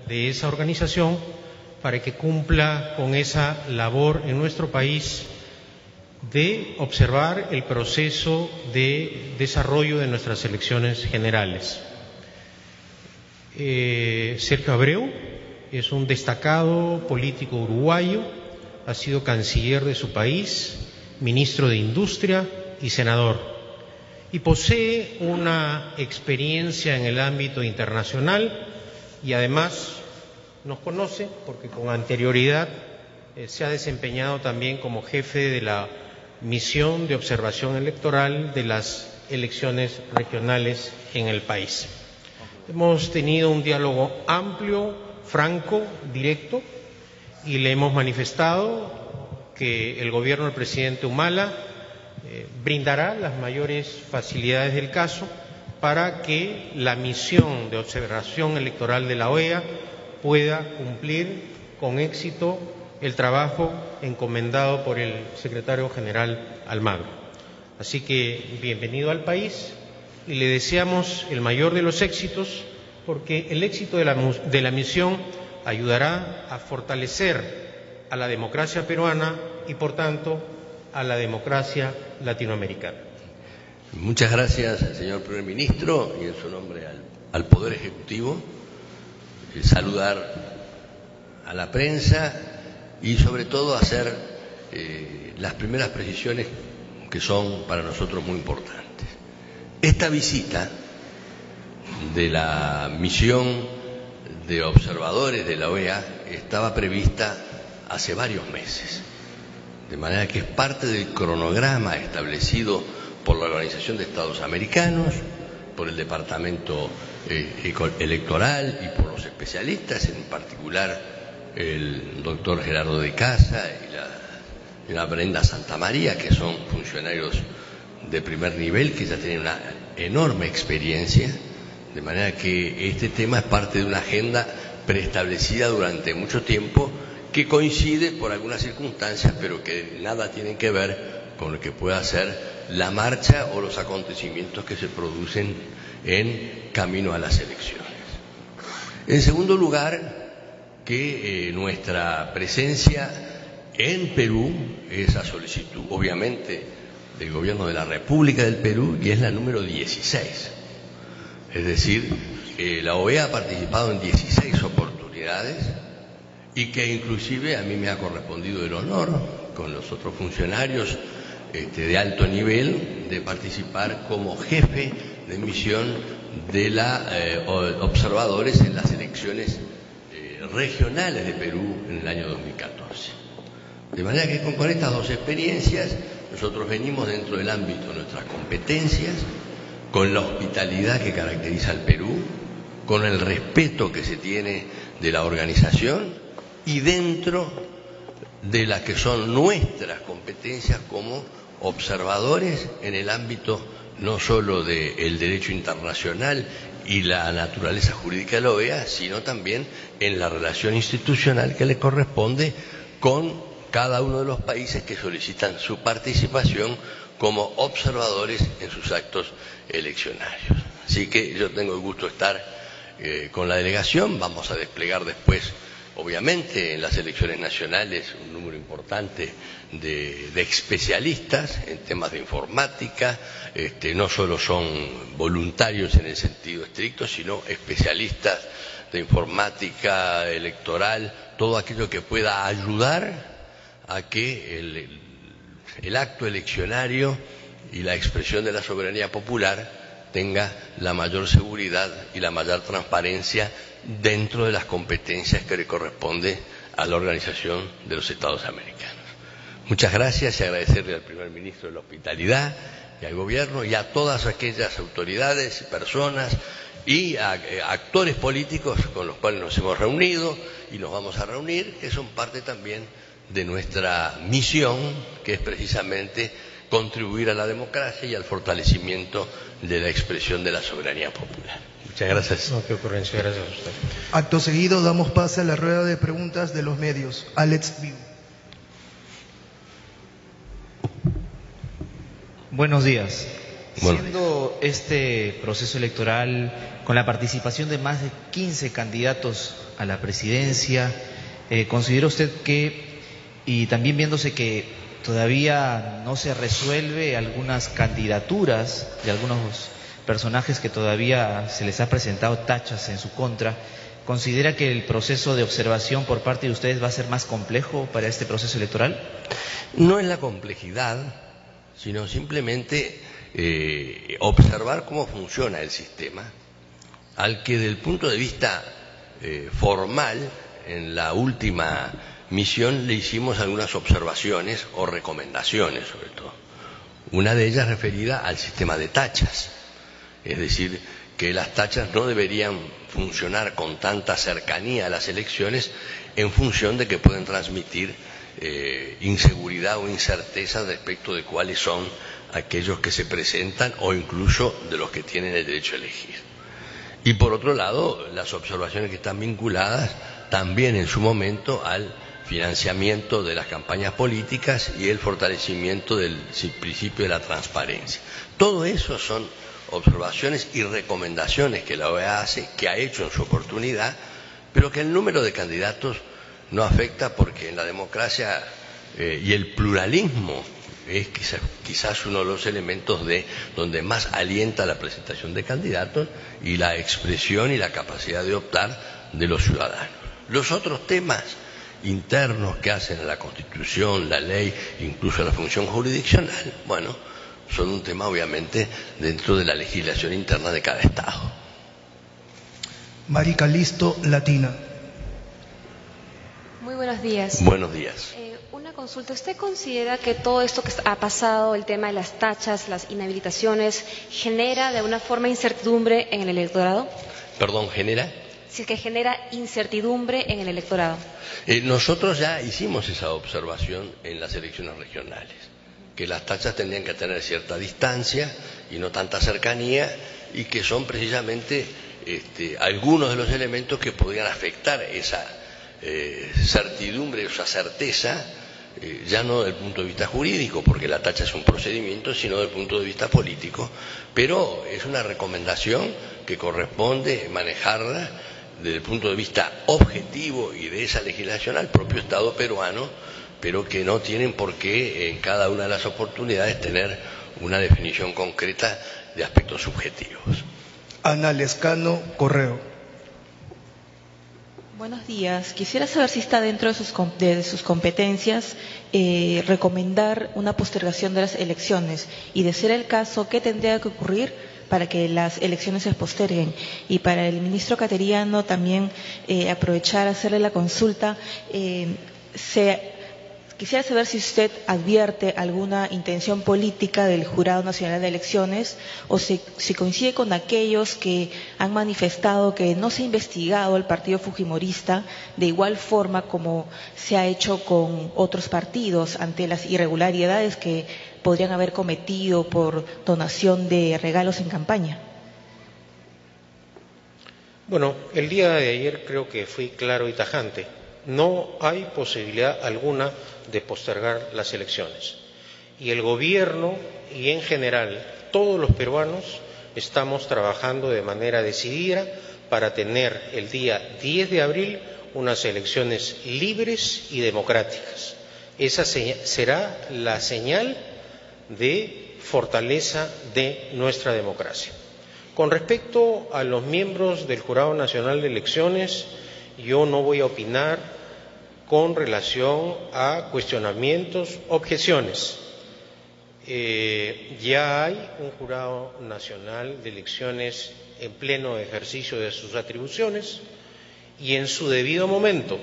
de esa organización para que cumpla con esa labor en nuestro país de observar el proceso de desarrollo de nuestras elecciones generales. Sergio Abreu es un destacado político uruguayo, ha sido canciller de su país, ministro de Industria y senador, y posee una experiencia en el ámbito internacional y además nos conoce porque con anterioridad se ha desempeñado también como jefe de la misión de observación electoral de las elecciones regionales en el país. Hemos tenido un diálogo amplio, franco, directo, y le hemos manifestado que el gobierno del presidente Humala brindará las mayores facilidades del caso para que la misión de observación electoral de la OEA pueda cumplir con éxito el trabajo encomendado por el secretario general Almagro. Así que bienvenido al país y le deseamos el mayor de los éxitos, porque el éxito de la misión ayudará a fortalecer a la democracia peruana y, por tanto, a la democracia latinoamericana. Muchas gracias, señor primer ministro, y en su nombre al Poder Ejecutivo, saludar a la prensa y sobre todo hacer las primeras precisiones que son para nosotros muy importantes. Esta visita de la misión de observadores de la OEA estaba prevista hace varios meses, de manera que es parte del cronograma establecido por la Organización de Estados Americanos, por el Departamento Electoral y por los especialistas, en particular el doctor Gerardo de Casa y la Brenda Santamaría, que son funcionarios de primer nivel, que ya tienen una enorme experiencia, de manera que este tema es parte de una agenda preestablecida durante mucho tiempo, que coincide por algunas circunstancias, pero que nada tienen que ver con lo que pueda ser la marcha o los acontecimientos que se producen en camino a las elecciones. En segundo lugar, que nuestra presencia en Perú es a solicitud, obviamente, del Gobierno de la República del Perú, y es la número 16. Es decir, la OEA ha participado en 16 oportunidades y que inclusive a mí me ha correspondido el honor, con los otros funcionarios de alto nivel, de participar como jefe de misión de observadores en las elecciones regionales de Perú en el año 2014. De manera que con estas dos experiencias nosotros venimos dentro del ámbito de nuestras competencias, con la hospitalidad que caracteriza al Perú, con el respeto que se tiene de la organización y dentro de las que son nuestras competencias como observadores en el ámbito no solo del derecho internacional y la naturaleza jurídica de la OEA, sino también en la relación institucional que le corresponde con cada uno de los países que solicitan su participación como observadores en sus actos eleccionarios. Así que yo tengo el gusto de estar con la delegación. Vamos a desplegar después, obviamente, en las elecciones nacionales un número importante de especialistas en temas de informática. No solo son voluntarios en el sentido estricto, sino especialistas de informática electoral, todo aquello que pueda ayudar a que el acto eleccionario y la expresión de la soberanía popular tenga la mayor seguridad y la mayor transparencia dentro de las competencias que le corresponde a la Organización de los Estados Americanos. Muchas gracias y agradecerle al primer ministro de la hospitalidad y al gobierno y a todas aquellas autoridades, personas y actores políticos con los cuales nos hemos reunido y nos vamos a reunir, que son parte también de nuestra misión, que es precisamente contribuir a la democracia y al fortalecimiento de la expresión de la soberanía popular. Muchas gracias. No, qué ocurrencia, gracias a usted. Acto seguido damos pase a la rueda de preguntas de los medios. Alex Viu. Buenos días. Siendo este proceso electoral con la participación de más de 15 candidatos a la presidencia, ¿considera usted que, y también viéndose que todavía no se resuelve algunas candidaturas de algunos personajes que todavía se les ha presentado tachas en su contra, ¿considera que el proceso de observación por parte de ustedes va a ser más complejo para este proceso electoral? No es la complejidad, sino simplemente observar cómo funciona el sistema, al que desde el punto de vista formal, en la última misión le hicimos algunas observaciones o recomendaciones sobre todo. Una de ellas referida al sistema de tachas, es decir, que las tachas no deberían funcionar con tanta cercanía a las elecciones en función de que pueden transmitir inseguridad o incerteza respecto de cuáles son aquellos que se presentan o incluso de los que tienen el derecho a elegir. Y por otro lado, las observaciones que están vinculadas también en su momento al financiamiento de las campañas políticas y el fortalecimiento del principio de la transparencia. Todo eso son observaciones y recomendaciones que la OEA hace, que ha hecho en su oportunidad, pero que el número de candidatos no afecta, porque en la democracia y el pluralismo es quizás uno de los elementos donde más alienta la presentación de candidatos y la expresión y la capacidad de optar de los ciudadanos. Los otros temas internos que hacen a la Constitución, la ley, incluso la función jurisdiccional, bueno, son un tema obviamente dentro de la legislación interna de cada Estado. Mari Calisto, Latina. Muy buenos días. Buenos días. Una consulta. ¿Usted considera que todo esto que ha pasado, el tema de las tachas, las inhabilitaciones, genera de alguna forma incertidumbre en el electorado? ¿Perdón, genera? Si es que genera incertidumbre en el electorado. Nosotros ya hicimos esa observación en las elecciones regionales, que las tachas tendrían que tener cierta distancia y no tanta cercanía, y que son precisamente algunos de los elementos que podrían afectar esa certidumbre, esa certeza, ya no desde el punto de vista jurídico, porque la tacha es un procedimiento, sino desde el punto de vista político. Pero es una recomendación que corresponde manejarla desde el punto de vista objetivo y de esa legislación al propio Estado peruano, pero que no tienen por qué en cada una de las oportunidades tener una definición concreta de aspectos subjetivos. Ana Lescano, Correo. Buenos días. Quisiera saber si está dentro de sus competencias recomendar una postergación de las elecciones, y de ser el caso, ¿qué tendría que ocurrir para que las elecciones se posterguen? Y para el ministro Cateriano también aprovechar, hacerle la consulta. Quisiera saber si usted advierte alguna intención política del Jurado Nacional de Elecciones, o si coincide con aquellos que han manifestado que no se ha investigado al partido fujimorista de igual forma como se ha hecho con otros partidos ante las irregularidades que podrían haber cometido por donación de regalos en campaña. Bueno, el día de ayer creo que fui claro y tajante. No hay posibilidad alguna de postergar las elecciones. Y el gobierno y en general todos los peruanos estamos trabajando de manera decidida para tener el día 10 de abril unas elecciones libres y democráticas. Esa será la señal de fortaleza de nuestra democracia. Con respecto a los miembros del Jurado Nacional de Elecciones, yo no voy a opinar con relación a cuestionamientos, objeciones. Ya hay un Jurado Nacional de Elecciones en pleno ejercicio de sus atribuciones, y en su debido momento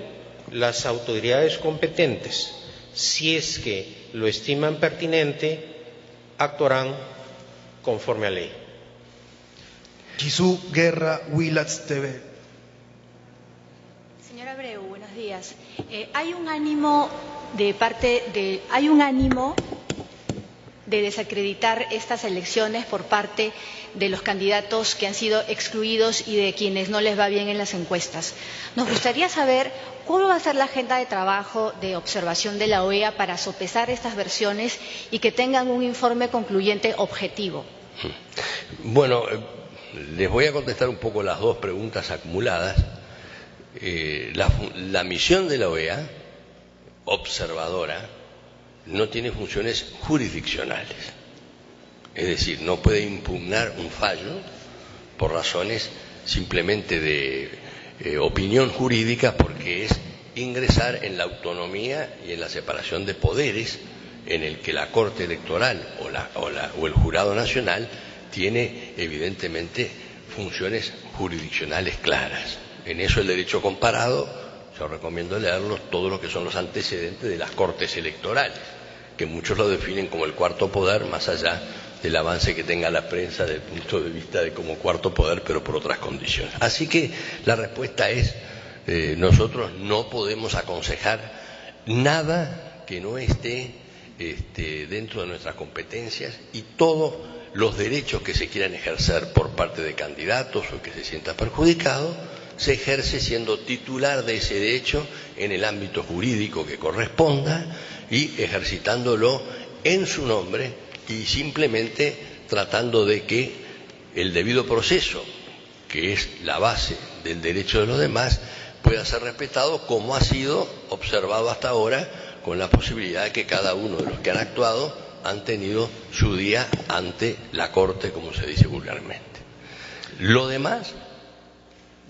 las autoridades competentes, si es que lo estiman pertinente, actuarán conforme a ley. Jesús Guerra, Willax TV. Señora Abreu, buenos días. Hay un ánimo de desacreditar estas elecciones por parte de los candidatos que han sido excluidos y de quienes no les va bien en las encuestas. Nos gustaría saber cuál va a ser la agenda de trabajo de observación de la OEA para sopesar estas versiones y que tengan un informe concluyente objetivo. Bueno, les voy a contestar un poco las dos preguntas acumuladas. La misión de la OEA, observadora, no tiene funciones jurisdiccionales. Es decir, no puede impugnar un fallo por razones simplemente de opinión jurídica, porque es ingresar en la autonomía y en la separación de poderes en el que la Corte Electoral o el Jurado Nacional tiene evidentemente funciones jurisdiccionales claras. En eso el derecho comparado, yo recomiendo leerlos, todo lo que son los antecedentes de las Cortes Electorales, que muchos lo definen como el cuarto poder, más allá del avance que tenga la prensa desde el punto de vista de como cuarto poder, pero por otras condiciones. Así que la respuesta es, nosotros no podemos aconsejar nada que no esté dentro de nuestras competencias, y todos los derechos que se quieran ejercer por parte de candidatos o que se sienta perjudicado, se ejerce siendo titular de ese derecho en el ámbito jurídico que corresponda y ejercitándolo en su nombre, y simplemente tratando de que el debido proceso, que es la base del derecho de los demás, pueda ser respetado, como ha sido observado hasta ahora, con la posibilidad de que cada uno de los que han actuado han tenido su día ante la Corte, como se dice vulgarmente. Lo demás,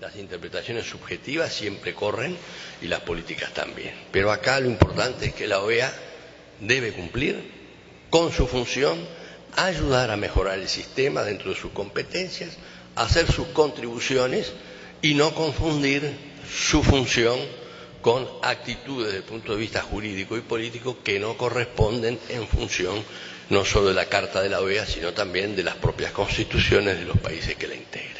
las interpretaciones subjetivas siempre corren, y las políticas también. Pero acá lo importante es que la OEA debe cumplir con su función, ayudar a mejorar el sistema dentro de sus competencias, hacer sus contribuciones y no confundir su función con actitudes desde el punto de vista jurídico y político que no corresponden en función no solo de la Carta de la OEA, sino también de las propias constituciones de los países que la integran.